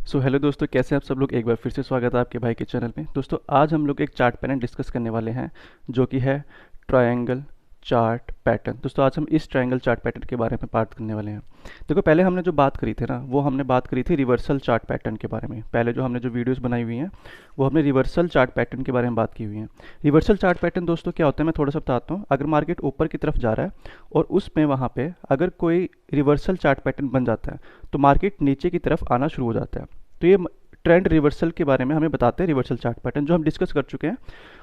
Hello दोस्तों, कैसे हैं आप सब लोग। एक बार फिर से स्वागत है आपके भाई के चैनल में। दोस्तों आज हम लोग एक चार्ट पैटर्न डिस्कस करने वाले हैं जो कि है ट्रायंगल चार्ट पैटर्न। दोस्तों आज हम इस ट्रायंगल चार्ट पैटर्न के बारे में बात करने वाले हैं। देखो पहले हमने जो बात करी थी ना, वो हमने बात करी थी रिवर्सल चार्ट पैटर्न के बारे में। पहले जो हमने जो वीडियोस बनाई हुई हैं वो हमने रिवर्सल चार्ट पैटर्न के बारे में बात की हुई है। रिवर्सल चार्ट पैटर्न दोस्तों क्या होता है, मैं थोड़ा सा बताता हूँ। अगर मार्केट ऊपर की तरफ जा रहा है और उसमें वहाँ पे अगर कोई रिवर्सल चार्ट पैटर्न बन जाता है तो मार्केट नीचे की तरफ आना शुरू हो जाता है। तो ये ट्रेंड रिवर्सल के बारे में हमें बताते हैं रिवर्सल चार्ट पैटर्न, जो हम डिस्कस कर चुके हैं।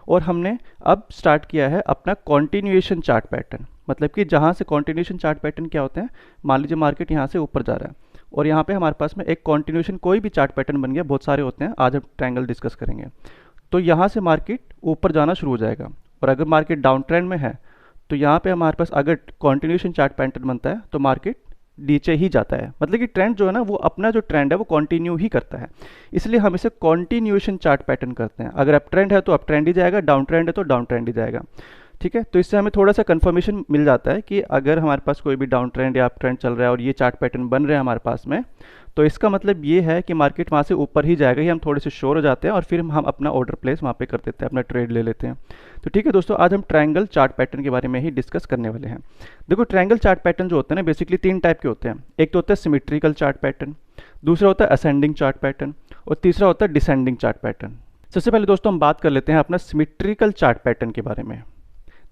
और हमने अब स्टार्ट किया है अपना कॉन्टिन्यूएशन चार्ट पैटर्न। मतलब कि जहाँ से कॉन्टिन्यूएशन चार्ट पैटर्न क्या होते हैं, मान लीजिए मार्केट यहाँ से ऊपर जा रहा है और यहाँ पे हमारे पास में एक कॉन्टिन्यूएशन कोई भी चार्ट पैटर्न बन गया, बहुत सारे होते हैं, आज हम ट्रायंगल डिस्कस करेंगे। तो यहाँ से मार्केट ऊपर जाना शुरू हो जाएगा और अगर मार्केट डाउन ट्रेंड में है तो यहाँ पे हमारे पास अगर कॉन्टिन्यूएशन चार्ट पैटर्न बनता है तो मार्केट नीचे ही जाता है। मतलब कि ट्रेंड जो है ना, वो अपना जो ट्रेंड है वो कंटिन्यू ही करता है, इसलिए हम इसे कॉन्टिन्यूएशन चार्ट पैटर्न करते हैं। अगर अप ट्रेंड है तो अप ट्रेंड ही जाएगा, डाउन ट्रेंड है तो डाउन ट्रेंड ही जाएगा। ठीक है, तो इससे हमें थोड़ा सा कंफर्मेशन मिल जाता है कि अगर हमारे पास कोई भी डाउन ट्रेंड या अप ट्रेंड चल रहा है और ये चार्ट पैटर्न बन रहे हैं हमारे पास में, तो इसका मतलब ये है कि मार्केट वहाँ से ऊपर ही जाएगा। ये हम थोड़े से श्योर हो जाते हैं और फिर हम अपना ऑर्डर प्लेस वहाँ पे कर देते हैं, अपना ट्रेड ले लेते हैं। तो ठीक है दोस्तों, आज हम ट्रायंगल चार्ट पैटर्न के बारे में ही डिस्कस करने वाले हैं। देखो ट्रायंगल चार्ट पैटर्न जो होते हैं ना, बेसिकली तीन टाइप के होते हैं। एक तो होता है सिमेट्रिकल चार्ट पैटर्न, दूसरा होता है असेंडिंग चार्ट पैटर्न और तीसरा होता है डिसेंडिंग चार्ट पैटर्न। सबसे पहले दोस्तों हम बात कर लेते हैं अपना सिमेट्रिकल चार्ट पैटर्न के बारे में।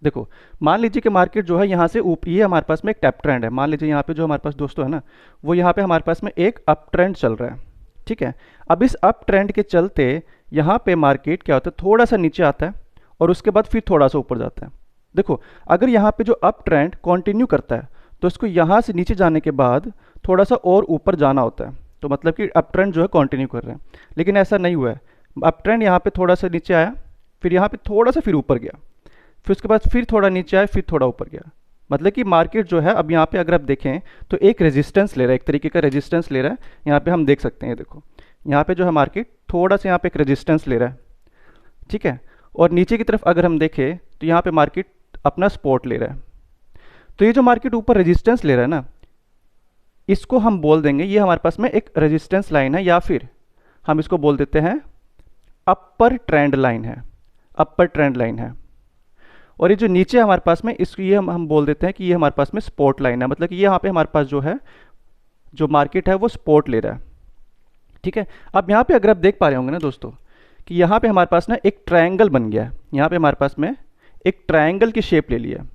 देखो मान लीजिए कि मार्केट जो है यहाँ से ये हमारे पास में एक टैप ट्रेंड है। मान लीजिए यहाँ पे जो हमारे पास दोस्तों है ना, वो यहाँ पे हमारे पास में एक अप ट्रेंड चल रहा है। ठीक है, अब इस अप ट्रेंड के चलते यहाँ पे मार्केट क्या होता है, थोड़ा सा नीचे आता है और उसके बाद फिर थोड़ा सा ऊपर जाता है। देखो अगर यहाँ पे जो अप ट्रेंड कंटिन्यू करता है तो इसको यहाँ से नीचे जाने के बाद थोड़ा सा और ऊपर जाना होता है। तो मतलब कि अप ट्रेंड जो है कंटिन्यू कर रहे हैं, लेकिन ऐसा नहीं हुआ है। अप ट्रेंड यहाँ पे थोड़ा सा नीचे आया, फिर यहाँ पे थोड़ा सा फिर ऊपर गया, फिर उसके बाद फिर थोड़ा नीचे आया, फिर थोड़ा ऊपर गया। मतलब कि मार्केट जो है अब यहाँ पे अगर आप देखें तो एक रेजिस्टेंस ले रहा है, एक तरीके का रेजिस्टेंस ले रहा है। यहाँ पे हम देख सकते हैं, देखो यहाँ पे जो है मार्केट थोड़ा सा यहाँ पे एक रेजिस्टेंस ले रहा है। ठीक है, और नीचे की तरफ अगर हम देखें तो यहाँ पे मार्केट अपना सपोर्ट ले रहा है। तो ये जो मार्केट ऊपर रेजिस्टेंस ले रहा है ना, इसको हम बोल देंगे ये हमारे पास में एक रेजिस्टेंस लाइन है, या फिर हम इसको बोल देते हैं अपर ट्रेंड लाइन है, अपर ट्रेंड लाइन है। और ये जो नीचे हमारे पास में इसको ये हम बोल देते हैं कि ये हमारे पास में सपोर्ट लाइन है। मतलब कि ये यहाँ पे हमारे पास जो है, जो मार्केट है वो सपोर्ट ले रहा है। ठीक है, अब यहाँ पे अगर आप देख पा रहे होंगे ना दोस्तों कि यहाँ पे हमारे पास ना एक ट्रायंगल बन गया है। यहाँ पे हमारे पास में एक ट्रायंगल की शेप ले लिया।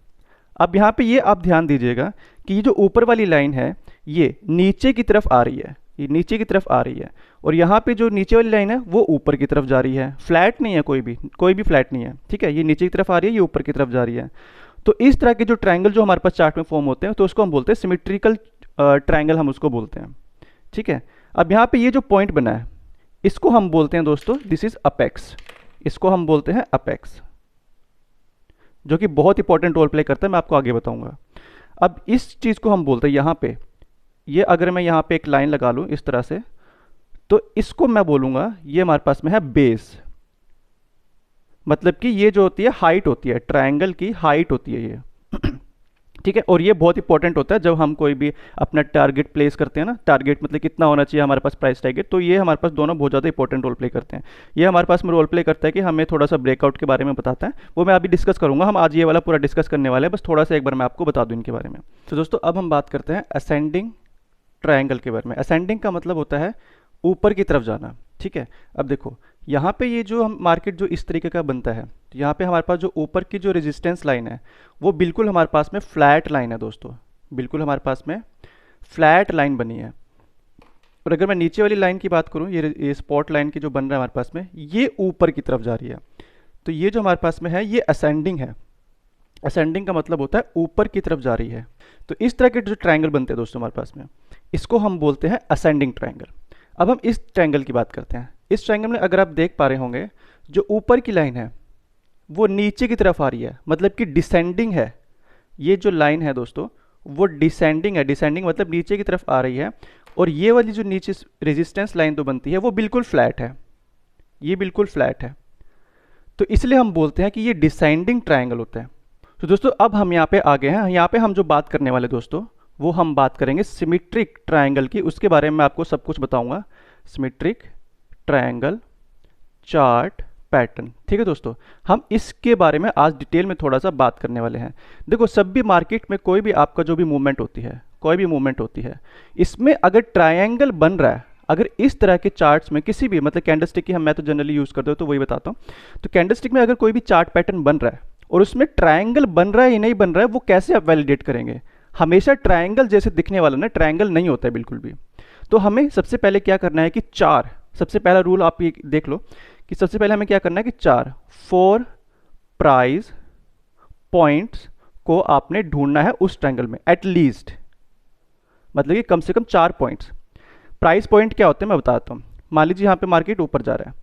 अब यहाँ पे ये आप ध्यान दीजिएगा कि ये जो ऊपर वाली लाइन है ये नीचे की तरफ आ रही है, ये नीचे की तरफ आ रही है, और यहाँ पे जो नीचे वाली लाइन है वो ऊपर की तरफ जा रही है। फ्लैट नहीं है, कोई भी फ्लैट नहीं है। ठीक है, ये नीचे की तरफ आ रही है, ये ऊपर की तरफ जा रही है। तो इस तरह के जो ट्रायंगल जो हमारे पास चार्ट में फॉर्म होते हैं तो उसको हम बोलते हैं सिमेट्रिकल ट्रायंगल, हम उसको बोलते हैं। ठीक है, अब यहाँ पे ये जो पॉइंट बना है इसको हम बोलते हैं दोस्तों, दिस इज अपेक्स। इसको हम बोलते हैं अपेक्स, जो कि बहुत इंपॉर्टेंट रोल प्ले करता है, मैं आपको आगे बताऊंगा। अब इस चीज़ को हम बोलते हैं यहाँ पे, ये अगर मैं यहाँ पे एक लाइन लगा लूँ इस तरह से, तो इसको मैं बोलूँगा ये हमारे पास में है बेस। मतलब कि ये जो होती है हाइट होती है, ट्रायंगल की हाइट होती है ये। ठीक है, और ये बहुत इंपॉर्टेंट होता है जब हम कोई भी अपना टारगेट प्लेस करते हैं ना। टारगेट मतलब कितना होना चाहिए हमारे पास प्राइस टारगेट, तो ये हमारे पास दोनों बहुत ज़्यादा इंपॉर्टेंट रोल प्ले करते हैं। ये हमारे पास में रोल प्ले करता है कि हमें थोड़ा सा ब्रेकआउट के बारे में बताता है, वो मैं अभी डिस्कस करूंगा। हम आज ये वाला पूरा डिस्कस करने वाले हैं, बस थोड़ा सा एक बार मैं आपको बता दूं इनके बारे में। तो दोस्तों अब हम बात करते हैं असेंडिंग ट्रायंगल के बारे में। असेंडिंग का मतलब होता है ऊपर की तरफ जाना। ठीक है, अब देखो यहाँ पे ये जो हम मार्केट जो इस तरीके का बनता है, तो यहाँ पे हमारे पास जो ऊपर की जो रेजिस्टेंस लाइन है वो बिल्कुल हमारे पास में फ्लैट लाइन है दोस्तों, बिल्कुल हमारे पास में फ्लैट लाइन बनी है। और अगर मैं नीचे वाली लाइन की बात करूँ, ये स्पॉट लाइन की जो बन रहा है हमारे पास में, ये ऊपर की तरफ जा रही है। तो ये जो हमारे पास में है ये असेंडिंग है। असेंडिंग का मतलब होता है ऊपर की तरफ जा रही है। तो इस तरह के जो ट्रायंगल बनते हैं दोस्तों हमारे पास में, इसको हम बोलते हैं असेंडिंग ट्रायंगल। अब हम इस ट्रायंगल की बात करते हैं। इस ट्रायंगल में अगर आप देख पा रहे होंगे, जो ऊपर की लाइन है वो नीचे की तरफ आ रही है, मतलब कि डिसेंडिंग है। ये जो लाइन है दोस्तों वो डिसेंडिंग है। डिसेंडिंग मतलब नीचे की तरफ आ रही है। और ये वाली जो नीचे रेजिस्टेंस लाइन तो बनती है वो बिल्कुल फ्लैट है, ये बिल्कुल फ्लैट है। तो इसलिए हम बोलते हैं कि ये डिसेंडिंग ट्रायंगल होता है। तो दोस्तों अब हम यहाँ पे आ गए हैं। यहाँ पे हम जो बात करने वाले दोस्तों, वो हम बात करेंगे सिमेट्रिक ट्रायंगल की। उसके बारे में मैं आपको सब कुछ बताऊंगा। Symmetric triangle chart pattern. ठीक है दोस्तों, हम इसके बारे में आज डिटेल में थोड़ा सा बात करने वाले हैं। देखो, सब भी मार्केट में कोई भी आपका जो भी मूवमेंट होती है, कोई भी मूवमेंट होती है, इसमें अगर ट्रायंगल बन रहा है, अगर इस तरह के चार्ट्स में किसी भी मतलब कैंडलस्टिक की मैं तो जनरली यूज़ करता हूँ तो वही बताता हूँ। तो कैंडलस्टिक में अगर कोई भी चार्ट पैटर्न बन रहा है और उसमें ट्रायंगल बन रहा है या नहीं बन रहा है, वो कैसे आप वैलिडेट करेंगे? हमेशा ट्रायंगल जैसे दिखने वाला ना ट्रायंगल नहीं होता है बिल्कुल भी। तो हमें सबसे पहले क्या करना है कि चार, सबसे पहला रूल आप ये देख लो कि सबसे पहले हमें क्या करना है कि चार 4 प्राइस पॉइंट्स को आपने ढूंढना है उस ट्रायंगल में एटलीस्ट, मतलब कि कम से कम 4 पॉइंट्स। प्राइस पॉइंट क्या होते हैं मैं बताता हूँ। मान लीजिए यहाँ पे मार्केट ऊपर जा रहा है,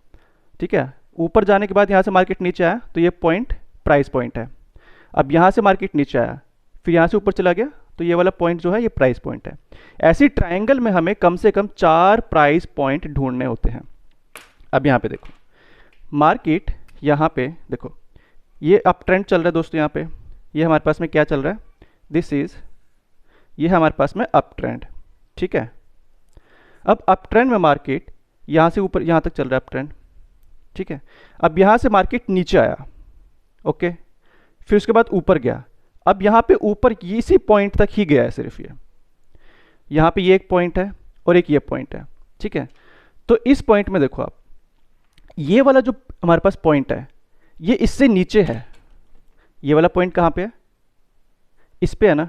ठीक है, ऊपर जाने के बाद यहाँ से मार्केट नीचे आया तो ये पॉइंट प्राइस पॉइंट है। अब यहाँ से मार्केट नीचे आया, फिर यहाँ से ऊपर चला गया तो ये वाला पॉइंट जो है ये प्राइस पॉइंट है। ऐसी ट्रायंगल में हमें कम से कम 4 प्राइस पॉइंट ढूंढने होते हैं। अब यहाँ पे देखो, मार्केट यहाँ पे देखो, ये अप ट्रेंड चल रहा है दोस्तों। यहाँ पे ये हमारे पास में क्या चल रहा है, दिस इज, ये हमारे पास में अप ट्रेंड, ठीक है। अब अप ट्रेंड में मार्केट यहाँ से ऊपर यहाँ तक चल रहा है अप ट्रेंड, ठीक है। अब यहाँ से मार्केट नीचे आया, ओके, फिर उसके बाद ऊपर गया। अब यहाँ पे ऊपर इसी पॉइंट तक ही गया है सिर्फ ये, यहाँ पे ये एक पॉइंट है और एक ये पॉइंट है, ठीक है। तो इस पॉइंट में देखो आप, ये वाला जो हमारे पास पॉइंट है ये इससे नीचे है। ये वाला पॉइंट कहाँ पे है, इस पे है ना।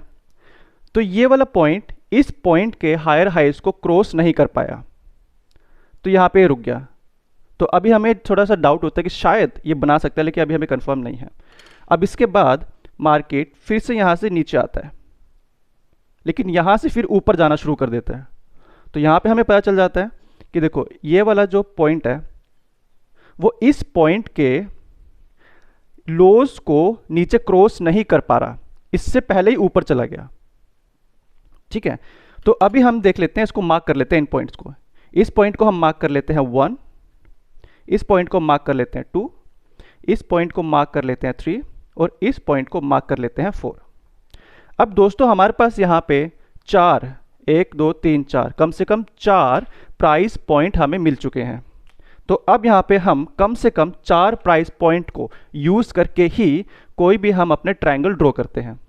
तो ये वाला पॉइंट इस पॉइंट के हायर हाइज को क्रॉस नहीं कर पाया, तो यहाँ पे रुक गया। तो अभी हमें थोड़ा सा डाउट होता है कि शायद ये बना सकता है, लेकिन अभी हमें कंफर्म नहीं है। अब इसके बाद मार्केट फिर से यहाँ से नीचे आता है, लेकिन यहाँ से फिर ऊपर जाना शुरू कर देता है। तो यहाँ पे हमें पता चल जाता है कि देखो, ये वाला जो पॉइंट है वो इस पॉइंट के लोज को नीचे क्रॉस नहीं कर पा रहा, इससे पहले ही ऊपर चला गया, ठीक है। तो अभी हम देख लेते हैं, इसको मार्क कर लेते हैं इन पॉइंट्स को। इस पॉइंट को हम मार्क कर लेते हैं 1, इस पॉइंट को मार्क कर लेते हैं 2, इस पॉइंट को मार्क कर लेते हैं 3 और इस पॉइंट को मार्क कर लेते हैं 4। अब दोस्तों हमारे पास यहाँ पे 4, 1 2 3 4, कम से कम 4 प्राइस पॉइंट हमें मिल चुके हैं। तो अब यहाँ पे हम कम से कम 4 प्राइस पॉइंट को यूज करके ही कोई भी हम अपने ट्रायंगल ड्रॉ करते हैं,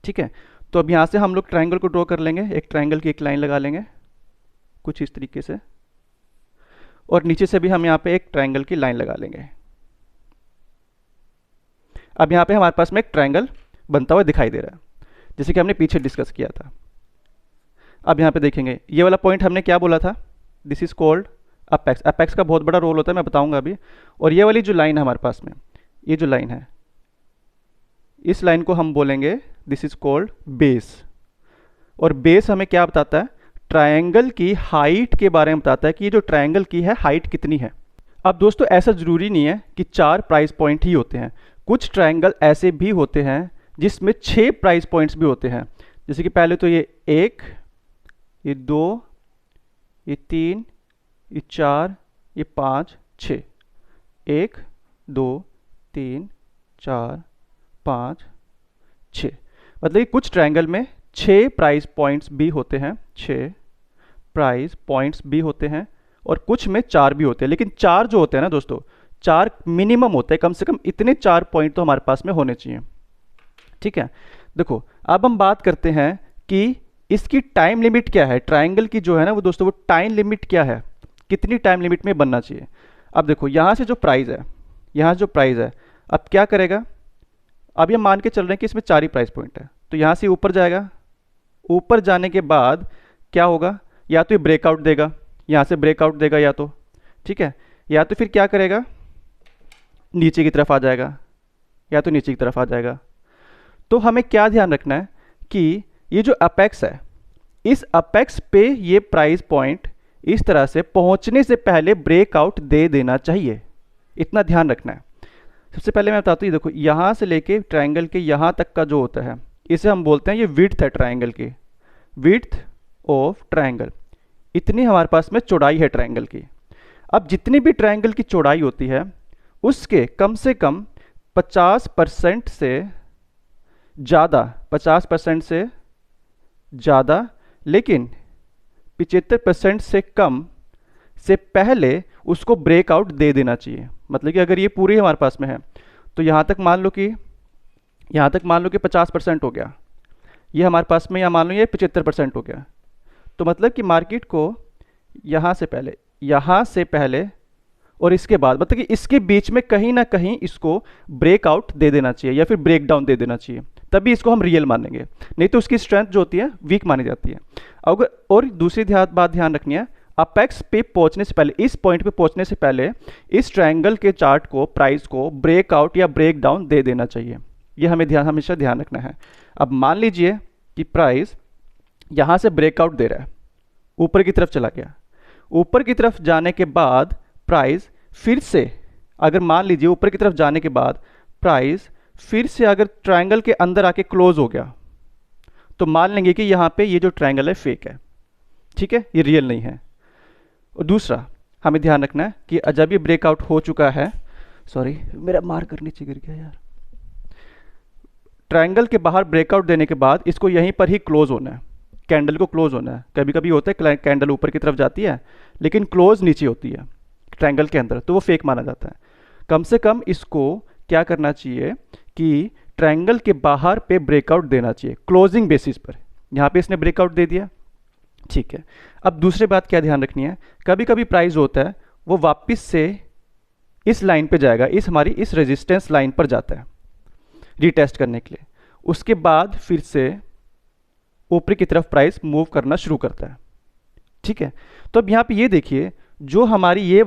ठीक है। तो अब यहाँ से हम लोग ट्रायंगल को ड्रॉ कर लेंगे। एक ट्रायंगल की एक लाइन लगा लेंगे कुछ इस तरीके से, और नीचे से भी हम यहाँ पे एक ट्रायंगल की लाइन लगा लेंगे। अब यहाँ पे हमारे पास में एक ट्रायंगल बनता हुआ दिखाई दे रहा है, जैसे कि हमने पीछे डिस्कस किया था। अब यहाँ पे देखेंगे, ये वाला पॉइंट हमने क्या बोला था, this is called apex. Apex का बहुत बड़ा रोल होता है, मैं बताऊंगा अभी। और ये वाली जो लाइन है हमारे पास में, ये जो लाइन है, इस लाइन को हम बोलेंगे दिस इज कॉल्ड बेस। और बेस हमें क्या बताता है, ट्रायंगल की हाइट के बारे में बताता है कि ये जो ट्रायंगल की है हाइट कितनी है। अब दोस्तों ऐसा जरूरी नहीं है कि 4 प्राइस पॉइंट ही होते हैं, कुछ ट्रायंगल ऐसे भी होते हैं जिसमें 6 प्राइस पॉइंट्स भी होते हैं। जैसे कि पहले तो ये 1, ये 2, ये 3, ये 4, ये 5, 6, 1 2 3 4 5 6, मतलब कि कुछ ट्रायंगल में 6 प्राइस पॉइंट्स भी होते हैं, 6 प्राइस पॉइंट्स भी होते हैं, और कुछ में 4 भी होते हैं। लेकिन 4 जो होते हैं ना दोस्तों, 4 मिनिमम होते हैं, कम से कम इतने 4 पॉइंट तो हमारे पास में होने चाहिए, ठीक है। देखो अब हम बात करते हैं कि इसकी टाइम लिमिट क्या है, ट्रायंगल की जो है ना वो दोस्तों, वो टाइम लिमिट क्या है, कितनी टाइम लिमिट में बनना चाहिए। अब देखो यहाँ से जो प्राइस है, यहाँ जो प्राइस है, अब क्या करेगा, अब ये मान के चल रहे हैं कि इसमें 4 ही प्राइस पॉइंट है, तो यहाँ से ऊपर जाएगा। ऊपर जाने के बाद क्या होगा, या तो ये ब्रेकआउट देगा, यहाँ से ब्रेकआउट देगा या तो, ठीक है, या तो फिर क्या करेगा, नीचे की तरफ आ जाएगा, या तो नीचे की तरफ आ जाएगा। तो हमें क्या ध्यान रखना है कि ये जो अपेक्स है, इस अपेक्स पे ये प्राइस पॉइंट इस तरह से पहुंचने से पहले ब्रेकआउट दे देना चाहिए, इतना ध्यान रखना है। सबसे पहले मैं बताता हूँ, देखो यहाँ से लेके ट्रायंगल के यहाँ तक का जो होता है, इसे हम बोलते हैं ये विड्थ है ट्रायंगल की, विड्थ ऑफ ट्रायंगल। इतनी हमारे पास में चौड़ाई है ट्रायंगल की। अब जितनी भी ट्रायंगल की चौड़ाई होती है उसके कम से कम 50% से ज़्यादा, 50% से ज़्यादा, लेकिन 75% से कम से पहले उसको ब्रेकआउट दे देना चाहिए। मतलब कि अगर ये पूरी हमारे पास में है तो यहाँ तक मान लो कि 50% हो गया, ये हमारे पास में, या मान लो ये 75% हो गया। तो मतलब कि मार्केट को यहाँ से पहले और इसके बाद, मतलब कि इसके बीच में कहीं ना कहीं इसको ब्रेकआउट दे देना चाहिए या फिर ब्रेक डाउन दे देना चाहिए, तभी इसको हम रियल मानेंगे, नहीं तो उसकी स्ट्रेंथ जो होती है वीक मानी जाती है। अगर और दूसरी बात ध्यान रखनी है, अपेक्स पे पहुंचने से पहले, इस पॉइंट पे पहुंचने से पहले इस ट्रायंगल के चार्ट को, प्राइस को ब्रेकआउट या ब्रेक डाउन दे देना चाहिए। ये हमें हमेशा ध्यान रखना है। अब मान लीजिए कि प्राइस यहाँ से ब्रेकआउट दे रहा है, ऊपर की तरफ चला गया, ऊपर की तरफ जाने के बाद प्राइस फिर से, अगर मान लीजिए ऊपर की तरफ जाने के बाद प्राइस फिर से अगर ट्रायंगल के अंदर आके क्लोज हो गया, तो मान लेंगे कि यहाँ पे ये जो ट्रायंगल है फेक है, ठीक है, ये रियल नहीं है। और दूसरा हमें ध्यान रखना है कि जब ये ब्रेकआउट हो चुका है, सॉरी मेरा मार्कर नीचे गिर गया यार, ट्रायंगल के बाहर ब्रेकआउट देने के बाद इसको यहीं पर ही क्लोज होना है, कैंडल को क्लोज होना है। कभी कभी होता है कैंडल ऊपर की तरफ जाती है लेकिन क्लोज नीचे होती है ट्रायंगल के अंदर, तो वो फेक माना जाता है। कम से कम इसको क्या करना चाहिए कि ट्रायंगल के बाहर पे ब्रेकआउट देना चाहिए क्लोजिंग बेसिस पर। यहाँ पे इसने ब्रेकआउट दे दिया, ठीक है। अब दूसरी बात क्या ध्यान रखनी है, कभी कभी प्राइस होता है वो वापस से इस लाइन पे जाएगा, हमारी इस रेजिस्टेंस लाइन पर जाता है रीटेस्ट करने के लिए, उसके बाद फिर से ऊपर की तरफ प्राइस मूव करना शुरू करता है, ठीक है। तो अब यहाँ पे ये देखिए, जो हमारी ये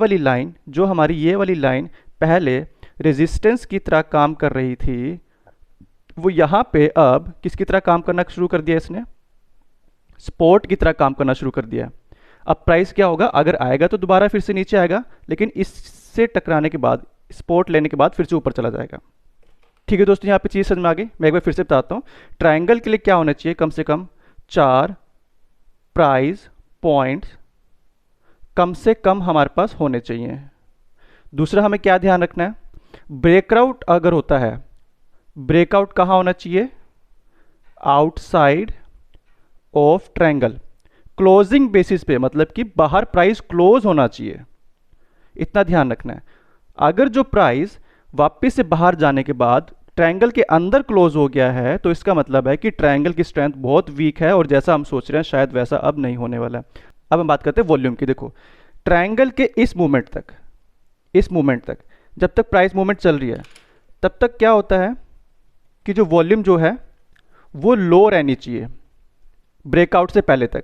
वाली लाइन पहले रेजिस्टेंस की तरह काम कर रही थी, वो यहाँ पे अब किसकी तरह काम करना शुरू कर दिया, इसने सपोर्ट की तरह काम करना शुरू कर दिया। अब प्राइस क्या होगा, अगर आएगा तो दोबारा फिर से नीचे आएगा, लेकिन इससे टकराने के बाद, सपोर्ट लेने के बाद फिर से ऊपर चला जाएगा। ठीक है दोस्तों, यहाँ पे चीज़ समझ में आ गई। मैं एक बार फिर से बताता हूँ, ट्रायंगल के लिए क्या होना चाहिए, कम से कम 4 प्राइस पॉइंट्स कम से कम हमारे पास होने चाहिए। दूसरा हमें क्या ध्यान रखना है, ब्रेकआउट अगर होता है, ब्रेकआउट कहाँ होना चाहिए, outside of triangle, closing basis पे, मतलब कि बाहर प्राइस क्लोज होना चाहिए, इतना ध्यान रखना है। अगर जो प्राइस वापस से बाहर जाने के बाद ट्रायंगल के अंदर क्लोज हो गया है, तो इसका मतलब है कि ट्रायंगल की स्ट्रेंथ बहुत वीक है और जैसा हम सोच रहे हैं शायद वैसा अब नहीं होने वाला है। अब हम बात करते हैं वॉल्यूम की। देखो ट्रायंगल के इस मूवमेंट तक जब तक प्राइस मूवमेंट चल रही है, तब तक क्या होता है कि जो वॉल्यूम जो है वो लो रहनी चाहिए ब्रेकआउट से पहले तक,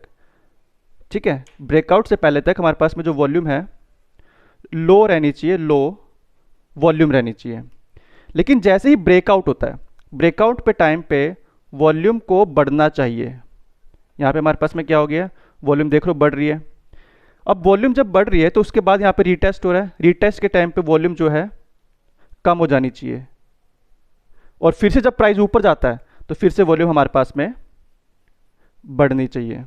ठीक है। ब्रेकआउट से पहले तक हमारे पास में जो वॉल्यूम है लो रहनी चाहिए, लो वॉल्यूम रहनी चाहिए। लेकिन जैसे ही ब्रेकआउट होता है, ब्रेकआउट पे टाइम पे वॉल्यूम को बढ़ना चाहिए। यहाँ पे हमारे पास में क्या हो गया, वॉल्यूम देख लो बढ़ रही है। अब वॉल्यूम जब बढ़ रही है तो उसके बाद यहाँ पे रीटेस्ट हो रहा है, रीटेस्ट के टाइम पे वॉल्यूम जो है कम हो जानी चाहिए, और फिर से जब प्राइस ऊपर जाता है तो फिर से वॉल्यूम हमारे पास में बढ़नी चाहिए।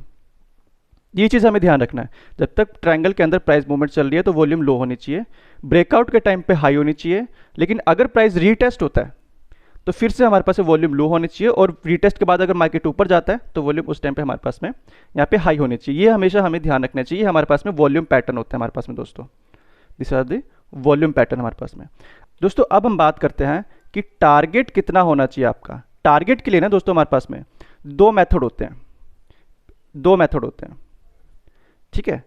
ये चीज़ हमें ध्यान रखना है, जब तक ट्रायंगल के अंदर प्राइस मूवमेंट चल रही है तो वॉल्यूम लो होनी चाहिए, ब्रेकआउट के टाइम पे हाई होनी चाहिए। लेकिन अगर प्राइस रीटेस्ट होता है तो फिर से हमारे पास वॉल्यूम लो होनी चाहिए, और रीटेस्ट के बाद अगर मार्केट ऊपर जाता है तो वॉल्यूम उस टाइम पे हमारे पास में यहाँ पे हाई होनी चाहिए। ये हमेशा हमें ध्यान रखना चाहिए, हमारे पास में वॉल्यूम पैटर्न होता है हमारे पास में दोस्तों, this are the volume pattern हमारे पास में। दोस्तों अब हम बात करते हैं कि टारगेट कितना होना चाहिए आपका। टारगेट के लिए ना दोस्तों हमारे पास में दो मेथड होते हैं, ठीक है।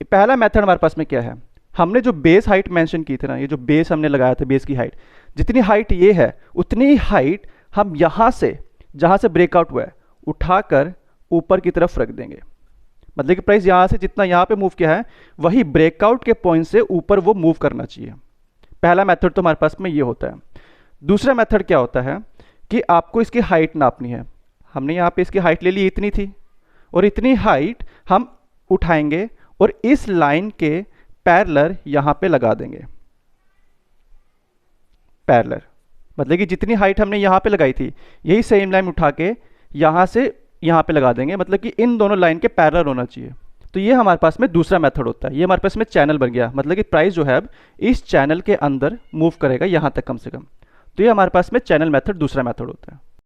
पहला मेथड हमारे पास में क्या है, हमने जो बेस हाइट मेंशन की थी ना, ये जो बेस हमने लगाया था, बेस की हाइट, जितनी हाइट ये है उतनी ही हाइट हम यहाँ से, जहाँ से ब्रेकआउट हुआ है, उठाकर ऊपर की तरफ रख देंगे। मतलब कि प्राइस यहाँ से जितना यहाँ पे मूव किया है वही ब्रेकआउट के पॉइंट से ऊपर वो मूव करना चाहिए। पहला मेथड तो हमारे पास में ये होता है। दूसरा मेथड क्या होता है कि आपको इसकी हाइट नापनी है। हमने यहाँ पे इसकी हाइट ले ली, इतनी थी, और इतनी हाइट हम उठाएंगे और इस लाइन के पैरेलल यहां पे लगा देंगे। पैरेलल मतलब कि जितनी हाइट हमने यहां पे लगाई थी यही सेम लाइन उठा के यहां से यहां पे लगा देंगे, मतलब कि इन दोनों लाइन के पैरेलल होना चाहिए। तो ये हमारे पास में दूसरा मेथड होता है। ये हमारे पास में चैनल बन गया, मतलब कि प्राइस जो है अब इस चैनल के अंदर मूव करेगा यहां तक कम से कम। तो ये हमारे पास में चैनल मेथड दूसरा मेथड होता है।